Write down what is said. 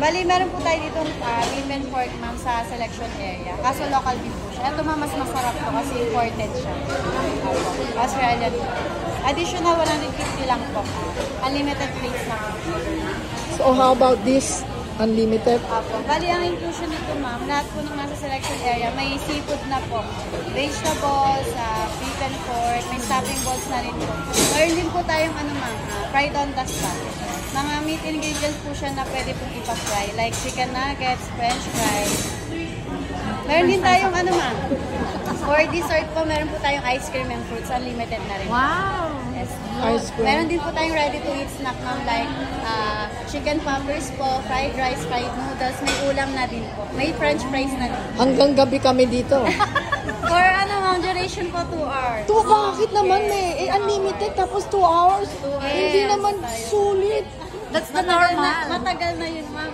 Bali, meron po tayo dito beef and pork, ma'am, sa selection area. Kaso local beef po siya. Ito, ma'am, mas masarap to kasi imported siya. Australian. Additional 150 lang po. Unlimited plates na po. So how about this unlimited? Apo. Bali, ang inclusion nito, ma'am, lahat po nung nasa selection area, may seafood na po. Vegetables, beef and pork, may stuffing balls na rin po. Meron din po tayong, ma'am, fried on the spot. Mga meat ingredients po siya na pwede pong ipa-fry, like chicken nuggets, french fries. Meron din tayong, ma'am, for dessert po, meron po tayong ice cream and fruits, unlimited na rin. Wow! Yes. Ice cream. Meron din po tayong ready-to-eat snack, ma'am, like chicken poppers po, fried rice, fried noodles, may ulam na din po. May french fries na din. Hanggang gabi kami dito. For ma'am, duration po 2 hours. Bakit naman may unlimited tapos 2 hours? Hindi naman sulit. That's the normal. Matagal na yun, ma'am.